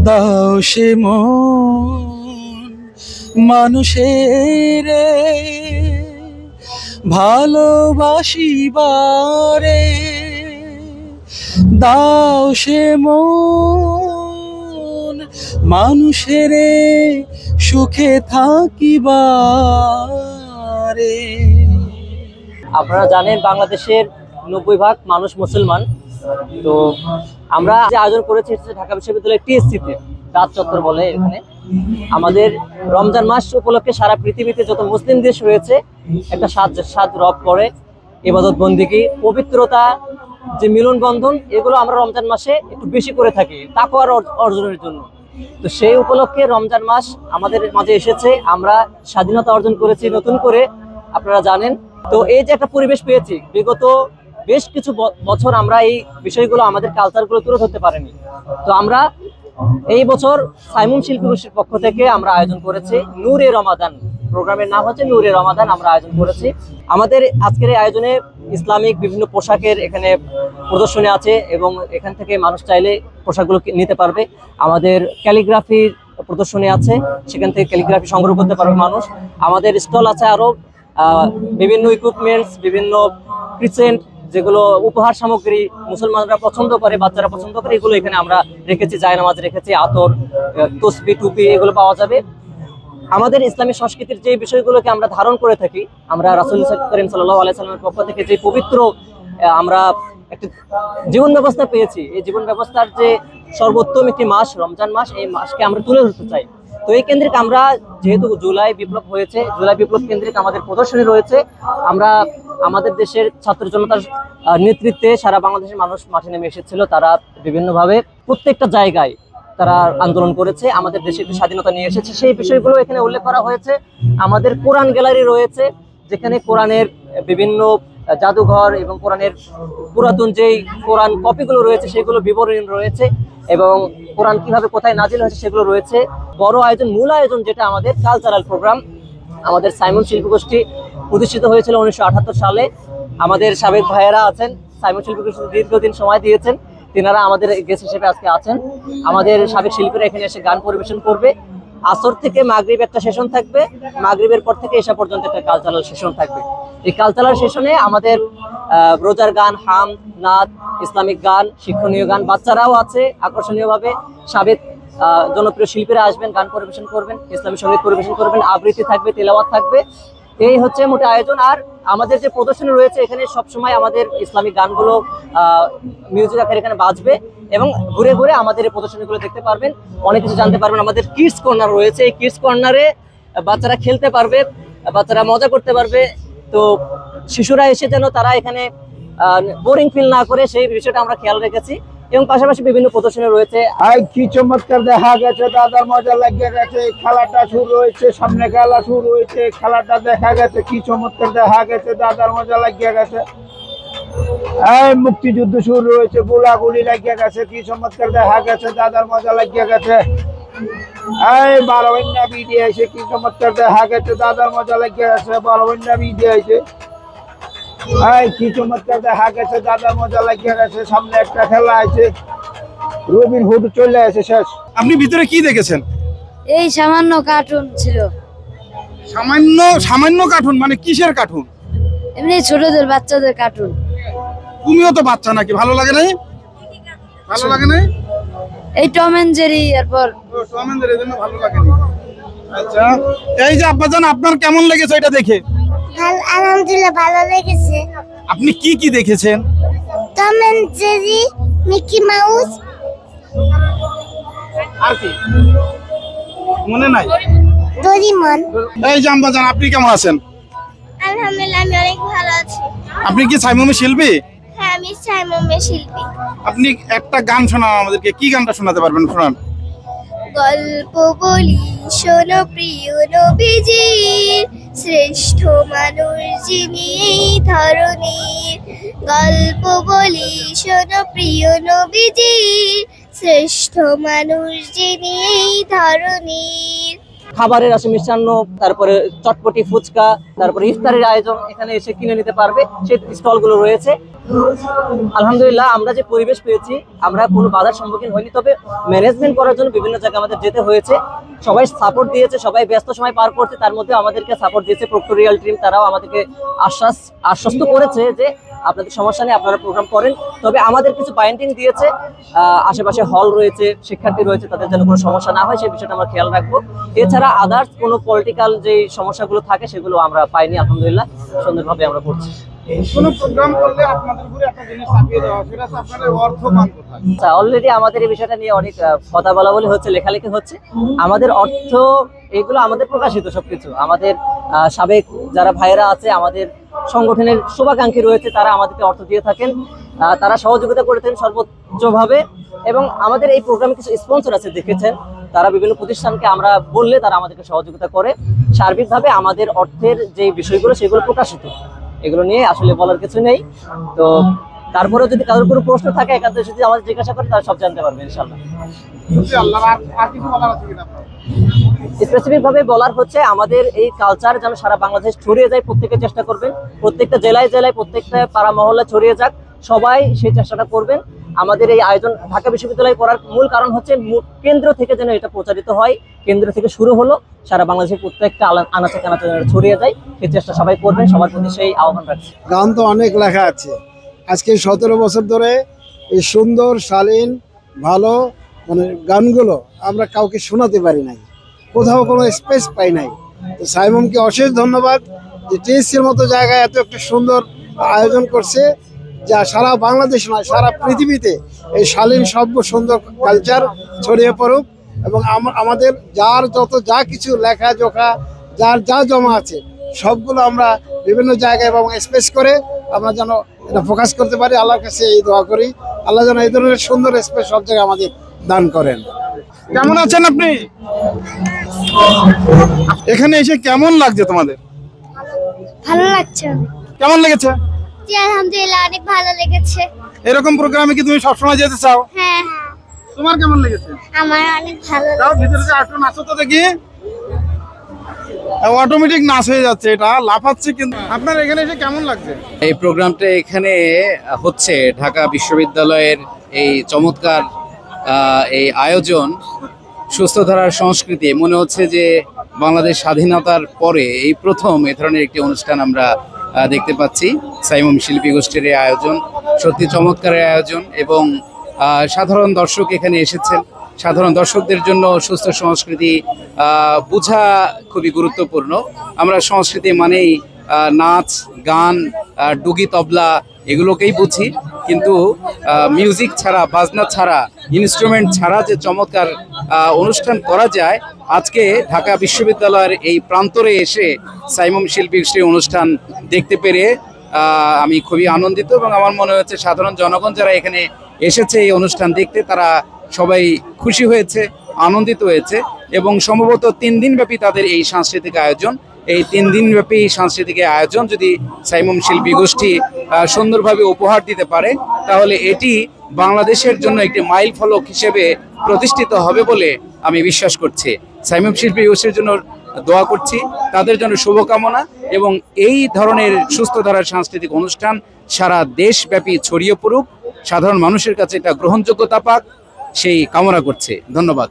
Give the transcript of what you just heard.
দাও সে মন মানুষের ভালোবাসিবারে, দাও সে মন মানুষের সুখে থাকিবারে। আপনারা জানেন বাংলাদেশের 90% মানুষ মুসলমান। তো আমরা যে আয়োজন করেছি ঢাকা বিশ্ববিদ্যালয়ের টিএসসিতে, রাজ চত্বর বলে এখানে, আমাদের রমজান মাস উপলক্ষে সারা পৃথিবীতে যত মুসলিম দেশ রয়েছে একটা সাত রব করে ইবাদত বন্দিগি, পবিত্রতা, যে মিলন বন্ধন, এগুলো আমরা রমজান মাসে একটু বেশি করে থাকি তাকওয়ার অর্জনের জন্য। তো সেই উপলক্ষে রমজান মাস আমাদের মাঝে এসেছে, আমরা স্বাধীনতা অর্জন করেছি নতুন করে, আপনারা জানেন। তো এই যে একটা পরিবেশ পেয়েছি, বিগত বেশ কিছু বছর আমরা এই বিষয়গুলো, আমাদের কালচারগুলো তুলে ধরতে পারিনি। তো আমরা এই বছর সাইমুম শিল্পী গোষ্ঠীর পক্ষ থেকে আমরা আয়োজন করেছি নূরে রমাদান, প্রোগ্রামের নাম হচ্ছে নূরে রমাদান, আমরা আয়োজন করেছি। আমাদের আজকের এই আয়োজনে ইসলামিক বিভিন্ন পোশাকের এখানে প্রদর্শনী আছে এবং এখান থেকে মানুষ চাইলে পোশাকগুলো নিতে পারবে। আমাদের ক্যালিগ্রাফির প্রদর্শনী আছে, সেখান থেকে ক্যালিগ্রাফি সংগ্রহ করতে পারবে মানুষ। আমাদের স্টল আছে আরো বিভিন্ন ইকুইপমেন্টস, বিভিন্ন ক্রিসেন্ট, যেগুলো উপহার সামগ্রী মুসলমানরা পছন্দ করে, বাচ্চারা পছন্দ করে, এগুলো এখানে আমরা রেখেছি। জায়নামাজ রেখেছি, আতর, তসবি, টুপি, এগুলো পাওয়া যাবে। আমাদের ইসলামী সংস্কৃতির যে বিষয়গুলোকে আমরা ধারণ করে থাকি, আমরা রাসূল করিম সাল্লাল্লাহু আলাইহি সাল্লামের পক্ষ থেকে যে পবিত্র আমরা একটা জীবন ব্যবস্থা পেয়েছি, এই জীবন ব্যবস্থার যে সর্বোত্তম একটি মাস রমজান মাস, এই মাসকে আমরা তুলে ধরতে চাই। তো এই কেন্দ্রিক আমরা, যেহেতু জুলাই বিপ্লব হয়েছে, জুলাই বিপ্লব কেন্দ্রিক আমাদের প্রদর্শনী রয়েছে। আমরা আমাদের দেশের ছাত্র জনতার নেতৃত্বে সারা বাংলাদেশের মানুষ মাঠে নেমে এসেছিল, তারা বিভিন্নভাবে প্রত্যেকটা জায়গায় তারা আন্দোলন করেছে, আমাদের দেশে একটি স্বাধীনতা নিয়ে এসেছে। সেই বিষয়গুলো এখানে উল্লেখ করা হয়েছে। আমাদের কোরআন গ্যালারি রয়েছে, যেখানে কোরআনের বিভিন্ন জাদুঘর এবং কোরআনের পুরাতন যেই কোরআন কপিগুলো রয়েছে সেগুলো বিবরণী রয়েছে, এবং কোরআন কিভাবে কোথায় নাজিল হয়েছে সেগুলো রয়েছে। বড় আয়োজন, মূল আয়োজন যেটা আমাদের কালচারাল প্রোগ্রাম, আমাদের সাইমন শিল্পী গোষ্ঠী প্রতিষ্ঠিত হয়েছিল 1978 সালে। আমাদের সাবেক ভাইয়েরা আছেন, সাইমন শিল্পী গোষ্ঠী দীর্ঘদিন সময় দিয়েছেন, তিনারা আমাদের গেস্ট হিসেবে আজকে আছেন। আমাদের সাবেক শিল্পীরা এখানে এসে গান পরিবেশন করবে। আসর থেকে মাগরিব একটা সেশন থাকবে, মাগরিবের পর থেকে এসা পর্যন্ত একটা কালচারাল সেশন থাকবে। এই কালচারাল সেশনে আমাদের রোজার গান, হাম, নাত, ইসলামিক গান, শিক্ষণীয় গান, বাচ্চারাও আছে আকর্ষণীয়ভাবে। সাবেক জনপ্রিয় শিল্পীরা আসবেন, গান পরিবেশন করবেন, ইসলামী সঙ্গীত পরিবেশন করবেন, আবৃত্তি থাকবে, তেলাওয়াত থাকবে। এই হচ্ছে মোটা আয়োজন। আর আমাদের যে প্রদর্শনী রয়েছে, এখানে সবসময় আমাদের ইসলামিক গানগুলো মিউজিক আকারে এখানে বাজবে, এবং ঘুরে ঘুরে আমাদের এই প্রদর্শনীগুলো দেখতে পারবেন, অনেক কিছু জানতে পারবেন। আমাদের কিডস কর্নার রয়েছে, এই কিডস কর্নারে বাচ্চারা খেলতে পারবে, বাচ্চারা মজা করতে পারবে। তো শিশুরা এসে যেন তারা এখানে বোরিং ফিল না করে, সেই বিষয়টা আমরা খেয়াল রেখেছি। এবং পাশাপাশি বিভিন্ন প্রদর্শনী রয়েছে। কি চমৎকার দেখা গেছে, দাদার মজা লাগিয়ে গেছে। খেলাটা শুরু হয়েছে, সামনে খেলা শুরু হয়েছে, খেলাটা দেখা গেছে, কি চমৎকার দেখা গেছে, দাদার মজা লাগিয়ে গেছে। এই মুক্তিযুদ্ধ শুরু হয়েছে, গোলাগুলি লাগিয়ে গেছে, কি চমৎকার দেখা গেছে, দাদার মজা লাগিয়ে গেছে। এই 12 বিডি আছে, কি চমৎকার দেখা গেছে, দাদার মজা লাগিয়ে গেছে। 12 বিডি আছে, এই কি চমৎকার দেখা গেছে, দাদার মজা লাগিয়ে গেছে। সামনে একটা খেলা আছে, রবিন হুড চলে আসে শেষ। আপনি ভিতরে কি দেখেছেন? এই সামান্য কার্টুন ছিল। সামান্য সামান্য কার্টুন মানে কিসের কার্টুন? এমনি ছোটদের, বাচ্চাদের কার্টুন। তুমিও তো বাচ্চা নাকি, ভালো লাগে নাই? ভালো লাগে নাই? এই টম এন্ড জেরি, এরপর টম এন্ড জেরির জন্য ভালো লাগে না। আচ্ছা, এই যে আব্বাজান, আপনার কেমন লেগেছে এটা দেখে? আলহামদুলিল্লাহ ভালো লেগেছে। আপনি কি কি দেখেছেন? Tom and Jerry, Mickey Mouse, আর কি মনে নাই? ডোরিমন। এই যে আব্বাজান, আপনি কেমন আছেন? আলহামদুলিল্লাহ আমি অনেক ভালো আছি। আপনি কি সাইমুমের শিল্পী? হ্যাঁ, আমি সাইমুমের শিল্পী। আপনি একটা গান শোনান আমাদেরকে, কি গানটা শোনাতে পারবেন? শোনান। গল্প বলি শোনো প্রিয় নবীজির, শ্রেষ্ঠ মানুষ যিনি এই ধরনীর। গল্প বলি শোনো প্রিয় নবীজির, শ্রেষ্ঠ মানুষ যিনি এই ধরনীর। খাবারের আছে মিষ্টান্ন, তারপরে চটপটি, ফুচকা, তারপরে ইফতারের আয়োজন এখানে এসে কিনে নিতে পারবে, সেই স্টলগুলো রয়েছে। আলহামদুলিল্লাহ আমরা যে পরিবেশ পেয়েছি, আমরা কোনো বাধার সম্মুখীন হইনি, তবে ম্যানেজমেন্ট করার জন্য বিভিন্ন জায়গায় আমাদের যেতে হয়েছে। সবাই সাপোর্ট দিয়েছে, সবাই ব্যস্ত সময় পার করছে, তার মধ্যে আমাদেরকে সাপোর্ট দিয়েছে প্রক্টোরিয়াল টিম, তারাও আমাদেরকে আশ্বস্ত করেছে যে আপনাদের সমস্যা নেই, আপনারা প্রোগ্রাম করেন। তবে আমাদের কিছু বাইন্ডিং দিয়েছে, আশেপাশে হল রয়েছে, শিক্ষার্থী রয়েছে, তাদের যেন কোনো সমস্যা না হয় সেই বিষয়টা আমরা খেয়াল রাখবো। এছাড়া আদার্স কোনো পলিটিক্যাল যে সমস্যাগুলো থাকে সেগুলো আমরা পাইনি, আলহামদুলিল্লাহ সুন্দরভাবে আমরা করছি। কোনো প্রোগ্রাম করলে আপনাদের উপরে একটা জিনিস চাপিয়ে দেওয়া, সেটা তো আপনাদের অর্থ পান কোথায়? অলরেডি আমাদের এই বিষয়টা নিয়ে অনেক কথা বলা বলি হচ্ছে, লেখালেখি হচ্ছে। আমাদের অর্থ এগুলো আমাদের প্রকাশিত সবকিছু, আমাদের সাবেক যারা ভাইয়েরা আছে, আমাদের সংগঠনের শুভাকাঙ্ক্ষী রয়েছে, তারা আমাদেরকে অর্থ দিয়ে থাকেন, তারা সহযোগিতা করে থাকেন সর্বোচ্চভাবে। এবং আমাদের এই প্রোগ্রামে কিছু স্পন্সর আছে, দেখেছেন, তারা বিভিন্ন প্রতিষ্ঠানকে আমরা বললে তারা আমাদেরকে সহযোগিতা করে। সার্বিকভাবে আমাদের অর্থের যে বিষয়গুলো সেগুলো প্রকাশিত, এগুলো নিয়ে আসলে বলার কিছু নেই। তো তারপরেও যদি কারোর কোনো প্রশ্ন থাকে একান্ত যদি আমাদের জিজ্ঞাসা করে, তারা সব জানতে পারবে ইনশাআল্লাহ। আর কিছু বলার আছে কিনা আপনার? স্পেসিফিক ভাবে বলার হচ্ছে, আমাদের এই কালচার যেন সারা বাংলাদেশ ছড়িয়ে যায়, প্রত্যেকে চেষ্টা করবেন, প্রত্যেকটা জেলায় জেলায়, প্রত্যেকটা পাড়া মহল্লা ছড়িয়ে যাক, সবাই সেই চেষ্টাটা করবেন। আমাদের এই আয়োজন ঢাকা বিশ্ববিদ্যালয়ে করার মূল কারণ হচ্ছে কেন্দ্র থেকে যেন এটা প্রচারিত হয়, কেন্দ্র থেকে শুরু হলো, সারা বাংলাদেশের প্রত্যেকটা আনাচে কানাচে ছড়িয়ে যায়, সেই চেষ্টা সবাই করবেন, সবার প্রতি সেই আহ্বান রাখছি। গান তো অনেক লেখা আছে, আজকে 17 বছর ধরে এই সুন্দর শালীন ভালো গানগুলো আমরা কাউকে শোনাতে পারি নাই, কোথাও কোনো স্পেস পাই নাই। তো সাইমনকে অশেষ ধন্যবাদ যে টিএসসির মতো জায়গায় এত একটা সুন্দর আয়োজন করছে, যা সারা বাংলাদেশ নয় সারা পৃথিবীতে এই শালীন সভ্য সুন্দর কালচার ছড়িয়ে পড়ুক। এবং আমাদের যার যা কিছু লেখা জোখা যা জমা আছে সবগুলো আমরা বিভিন্ন জায়গায় এবং স্পেস করে আমরা যেন এটা ফোকাস করতে পারি। আল্লাহর কাছে এই দোয়া করি, আল্লাহ যেন এই ধরনের সুন্দর স্পেস সব জায়গায় আমাদের দান করেন। কেমন আছেন আপনি? এখানে এসে কেমন লাগছে তোমাদের? ভালো লাগছে। কেমন লেগেছে? জি আলহামদুলিল্লাহ অনেক ভালো লেগেছে। এরকম প্রোগ্রামে কি তুমি সবসময় যেতে চাও? হ্যাঁ তোমার কেমন লেগেছে? আমার অনেক ভালো যাও ভিতরে যে একটু নাচো তো দেখি। অটোমেটিক নাচ হয়ে যাচ্ছে, এটা লাফাচ্ছে। কিন্তু আপনার এখানে এসে কেমন লাগছে? এই প্রোগ্রামটা এখানে হচ্ছে ঢাকা বিশ্ববিদ্যালয়ের এই চমৎকার এই আয়োজন, সুস্থ ধারার সংস্কৃতি, মনে হচ্ছে যে বাংলাদেশ স্বাধীনতার পরে এই প্রথম এ ধরনের একটি অনুষ্ঠান আমরা দেখতে পাচ্ছি। সাইমম শিল্পী গোষ্ঠীর এই আয়োজন সত্যি চমৎকার আয়োজন, এবং সাধারণ দর্শক এখানে এসেছেন। সাধারণ দর্শকদের জন্য সুস্থ সংস্কৃতি বোঝা খুবই গুরুত্বপূর্ণ। আমরা সংস্কৃতি মানেই নাচ গান, ডুগি তবলা এগুলোকেই বুঝি, কিন্তু মিউজিক ছাড়া, বাজনা ছাড়া, ইনস্ট্রুমেন্ট ছাড়া যে চমৎকার অনুষ্ঠান করা যায়, আজকে ঢাকা বিশ্ববিদ্যালয়ের এই প্রান্তরে এসে সাইমম শিল্পী গোষ্ঠীর অনুষ্ঠান দেখতে পেরে আমি খুবই আনন্দিত। এবং আমার মনে হচ্ছে সাধারণ জনগণ যারা এখানে এসেছে এই অনুষ্ঠান দেখতে, তারা সবাই খুশি হয়েছে, আনন্দিত হয়েছে। এবং সম্ভবত 3 দিনব্যাপী তাদের এই সাংস্কৃতিক আয়োজন, এই 3 দিনব্যাপী সাংস্কৃতিক আয়োজন যদি সাইমম শিল্পী গোষ্ঠী সুন্দরভাবে উপহার দিতে পারে, তাহলে এটি বাংলাদেশের জন্য একটি মাইল ফলক হিসেবে প্রতিষ্ঠিত হবে বলে আমি বিশ্বাস করছি। সাইমম শিল্পী গোষ্ঠীর জন্য দোয়া করছি, তাদের জন্য শুভকামনা, এবং এই ধরনের সুস্থ ধারার সাংস্কৃতিক অনুষ্ঠান সারা দেশব্যাপী ছড়িয়ে পড়ুক, সাধারণ মানুষের কাছে এটা গ্রহণযোগ্যতা পাক, সেই কামনা করছে। ধন্যবাদ।